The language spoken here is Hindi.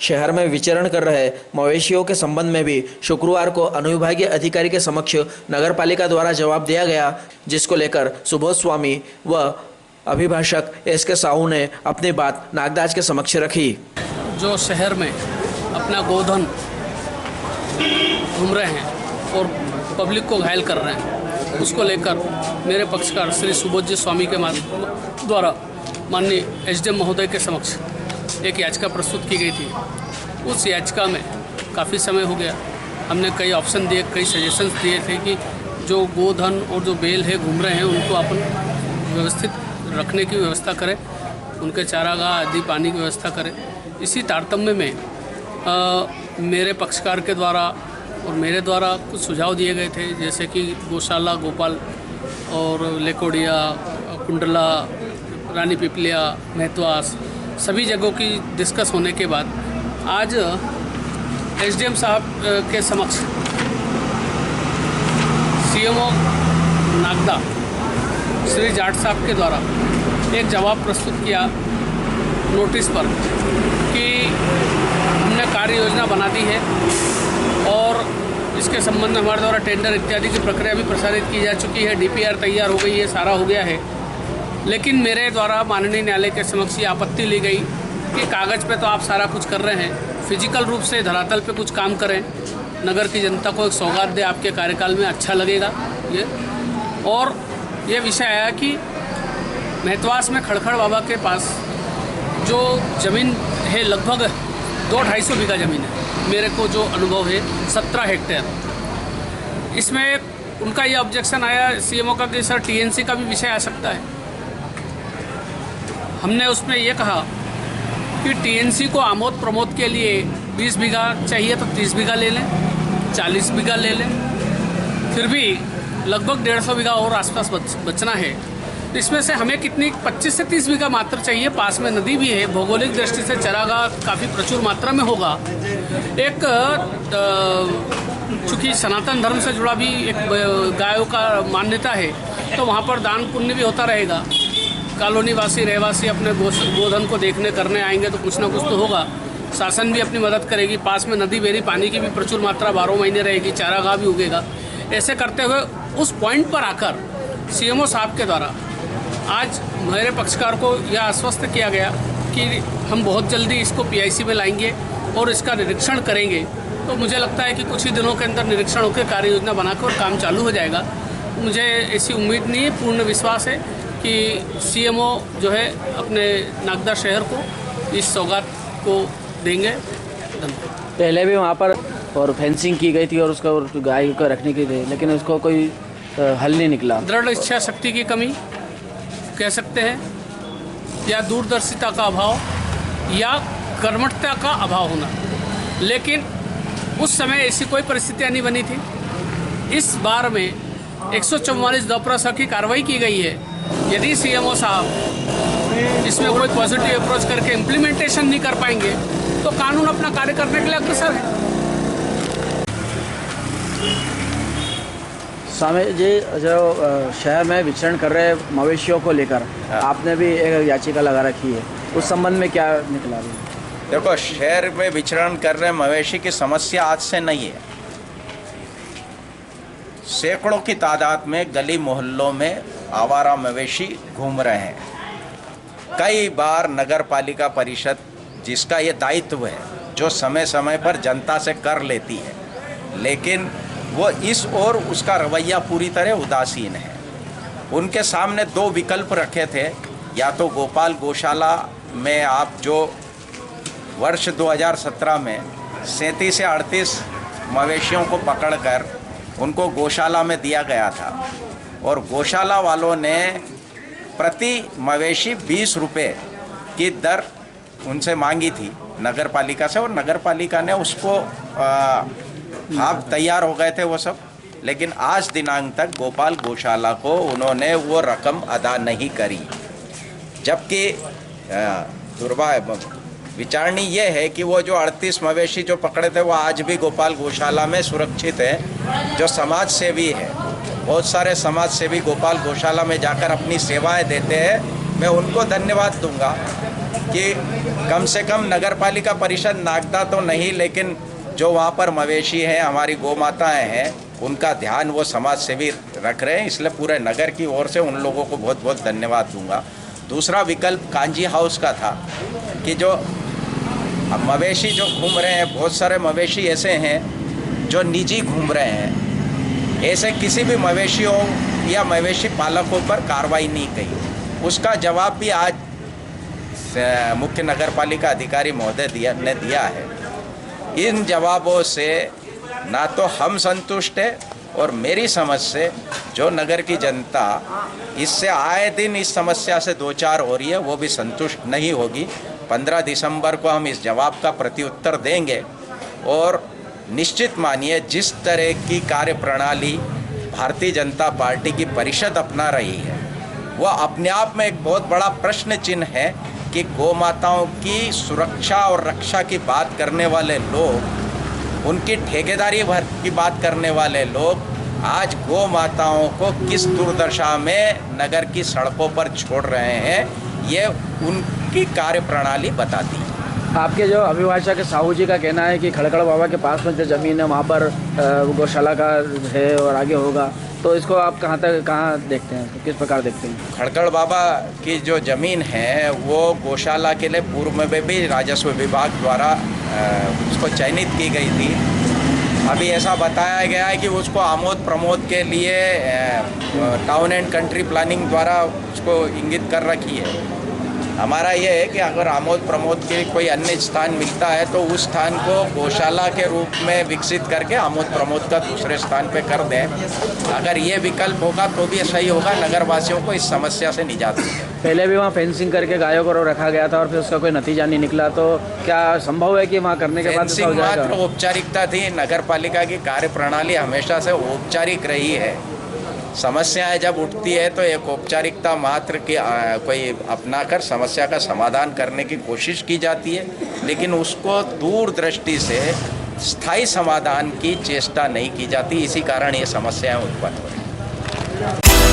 शहर में विचरण कर रहे मवेशियों के संबंध में भी शुक्रवार को अनुविभागीय अधिकारी के समक्ष नगरपालिका द्वारा जवाब दिया गया, जिसको लेकर सुबोध स्वामी व अभिभाषक एस.के. साहू ने अपनी बात नागदाज के समक्ष रखी। जो शहर में अपना गोधन घूम रहे हैं और पब्लिक को घायल कर रहे हैं, उसको लेकर मेरे पक्षकार श्री सुबोध जी स्वामी के द्वारा माननीय एसडीएम महोदय के समक्ष एक याचिका प्रस्तुत की गई थी। उस याचिका में काफ़ी समय हो गया, हमने कई ऑप्शन दिए, कई सजेशंस दिए थे कि जो गोधन और जो बैल है घूम रहे हैं उनको अपन व्यवस्थित रखने की व्यवस्था करें, उनके चारागाह आदि पानी की व्यवस्था करें। इसी तारतम्य में मेरे पक्षकार के द्वारा और मेरे द्वारा कुछ सुझाव दिए गए थे, जैसे कि गौशाला, गोपाल और लेकोडिया, कुंडला, रानी पिपलिया, मेहतवास, सभी जगहों की डिस्कस होने के बाद आज एसडीएम साहब के समक्ष सीएमओ नागदा श्री जाट साहब के द्वारा एक जवाब प्रस्तुत किया नोटिस पर कि हमने कार्य योजना बना दी है और इसके संबंध में हमारे द्वारा टेंडर इत्यादि की प्रक्रिया भी प्रसारित की जा चुकी है, डीपीआर तैयार हो गई है, सारा हो गया है। लेकिन मेरे द्वारा माननीय न्यायालय के समक्ष ये आपत्ति ली गई कि कागज़ पे तो आप सारा कुछ कर रहे हैं, फिजिकल रूप से धरातल पे कुछ काम करें, नगर की जनता को एक सौगात दे, आपके कार्यकाल में अच्छा लगेगा ये। और ये विषय आया कि मेहतवास में खड़खड़ बाबा के पास जो ज़मीन है लगभग 200-250 बीघा ज़मीन है, मेरे को जो अनुभव है 17 हेक्टेयर। इसमें उनका ये ऑब्जेक्शन आया सीएमओ का कि सर टीएनसी का भी विषय आ सकता है। हमने उसमें ये कहा कि टीएनसी को आमोद प्रमोद के लिए 20 बीघा चाहिए तो 30 बीघा ले लें, 40 बीघा ले लें, फिर भी लगभग 150 बीघा और आसपास बचना है। इसमें से हमें कितनी 25 से 30 बीघा मात्र चाहिए, पास में नदी भी है, भौगोलिक दृष्टि से चरागाह काफ़ी प्रचुर मात्रा में होगा। एक चूँकि सनातन धर्म से जुड़ा भी एक गायों का मान्यता है, तो वहाँ पर दान पुण्य भी होता रहेगा। कॉलोनी वासी रहवासी अपने गोधन को देखने करने आएंगे तो कुछ ना कुछ तो होगा, शासन भी अपनी मदद करेगी, पास में नदी बेरी पानी की भी प्रचुर मात्रा 12 महीने रहेगी, चारागाह भी उगेगा। ऐसे करते हुए उस पॉइंट पर आकर सीएमओ साहब के द्वारा आज मेरे पक्षकार को यह आश्वस्त किया गया कि हम बहुत जल्दी इसको पीआईसी में लाएंगे और इसका निरीक्षण करेंगे। तो मुझे लगता है कि कुछ ही दिनों के अंदर निरीक्षण होकर कार्य योजना बनाकर काम चालू हो जाएगा। मुझे ऐसी उम्मीद नहीं है, पूर्ण विश्वास है कि सीएमओ जो है अपने नागदा शहर को इस सौगात को देंगे। पहले भी वहाँ पर और फेंसिंग की गई थी और उसका गाय को रखने की थी, लेकिन उसको कोई हल नहीं निकला। दृढ़ इच्छा शक्ति की कमी कह सकते हैं, या दूरदर्शिता का अभाव, या कर्मठता का अभाव होना। लेकिन उस समय ऐसी कोई परिस्थितियाँ नहीं बनी थी। इस बार में 144 दौपरासा की कार्रवाई की गई है। यदि सीएमओ साहब इसमें कोई पॉजिटिव अप्रोच करके इम्प्लीमेंटेशन नहीं कर पाएंगे तो कानून अपना कार्य करने के लिए अग्रसर है। स्वामी जी, जो शहर में विचरण कर रहे मवेशियों को लेकर आपने भी एक याचिका लगा रखी है, उस संबंध में क्या निकला? देखो, शहर में विचरण कर रहे मवेशी की समस्या आज से नहीं है। सैकड़ों की तादाद में गली मोहल्लों में आवारा मवेशी घूम रहे हैं। कई बार नगर पालिका परिषद, जिसका ये दायित्व है, जो समय समय पर जनता से कर लेती है, लेकिन वो इस ओर उसका रवैया पूरी तरह उदासीन है। उनके सामने दो विकल्प रखे थे, या तो गोपाल गौशाला में आप जो वर्ष 2017 में 37 से 38 मवेशियों को पकड़कर उनको गौशाला में दिया गया था, और गौशाला वालों ने प्रति मवेशी 20 रुपये की दर उनसे मांगी थी नगर पालिका से, और नगर पालिका ने उसको आप तैयार हो गए थे वो सब। लेकिन आज दिनांक तक गोपाल गौशाला को उन्होंने वो रकम अदा नहीं करी। जबकि विचारणी ये है कि वो जो 38 मवेशी जो पकड़े थे वो आज भी गोपाल गौशाला में सुरक्षित है। जो समाज सेवी है, बहुत सारे समाज सेवी गोपाल गौशाला में जाकर अपनी सेवाएं देते हैं, मैं उनको धन्यवाद दूंगा। कि कम से कम नगर पालिका परिषद नागदा तो नहीं, लेकिन जो वहाँ पर मवेशी हैं, हमारी गौ माताएँ हैं, उनका ध्यान वो समाज सेवी रख रहे हैं, इसलिए पूरे नगर की ओर से उन लोगों को बहुत बहुत धन्यवाद दूंगा। दूसरा विकल्प कांजी हाउस का था कि जो अब मवेशी जो घूम रहे हैं, बहुत सारे मवेशी ऐसे हैं जो निजी घूम रहे हैं, ऐसे किसी भी मवेशियों या मवेशी पालकों पर कार्रवाई नहीं की। उसका जवाब भी आज मुख्य नगर पालिका अधिकारी महोदय ने दिया है। इन जवाबों से ना तो हम संतुष्ट है और मेरी समझ से जो नगर की जनता इससे आए दिन इस समस्या से दो चार हो रही है, वो भी संतुष्ट नहीं होगी। 15 दिसंबर को हम इस जवाब का प्रत्युत्तर देंगे और निश्चित मानिए जिस तरह की कार्यप्रणाली भारतीय जनता पार्टी की परिषद अपना रही है, वह अपने आप में एक बहुत बड़ा प्रश्न चिन्ह है कि गौ माताओं की सुरक्षा और रक्षा की बात करने वाले लोग, उनकी ठेकेदारी भर की बात करने वाले लोग आज गौ माताओं को किस दुर्दशा में नगर की सड़कों पर छोड़ रहे हैं, ये उनकी कार्यप्रणाली बताती है। आपके जो अभिभाषक साहू जी का कहना है कि खड़खड़ बाबा के पास में जो ज़मीन है वहाँ पर गौशाला का है और आगे होगा, तो इसको आप कहाँ देखते हैं, तो किस प्रकार देखते हैं? खड़खड़ बाबा की जो ज़मीन है वो गौशाला के लिए पूर्व में भी राजस्व विभाग द्वारा उसको चयनित की गई थी। अभी ऐसा बताया गया है कि उसको आमोद प्रमोद के लिए टाउन एंड कंट्री प्लानिंग द्वारा उसको इंगित कर रखी है। हमारा ये है कि अगर आमोद प्रमोद के कोई अन्य स्थान मिलता है तो उस स्थान को गौशाला के रूप में विकसित करके आमोद प्रमोद का दूसरे स्थान पे कर दें। अगर ये विकल्प होगा तो भी सही होगा, नगरवासियों को इस समस्या से निजात मिलेगी। पहले भी वहाँ फेंसिंग करके गायों को रखा गया था और फिर उसका कोई नतीजा नहीं निकला, तो क्या संभव है कि वहाँ करने के बाद फेंसिंग मात्र औपचारिकता थी। नगर पालिका की कार्यप्रणाली हमेशा से औपचारिक रही है। समस्याएं जब उठती है तो एक औपचारिकता मात्र की कोई अपनाकर समस्या का समाधान करने की कोशिश की जाती है, लेकिन उसको दूरदृष्टि से स्थायी समाधान की चेष्टा नहीं की जाती। इसी कारण ये समस्याएं उत्पन्न हो रही हैं।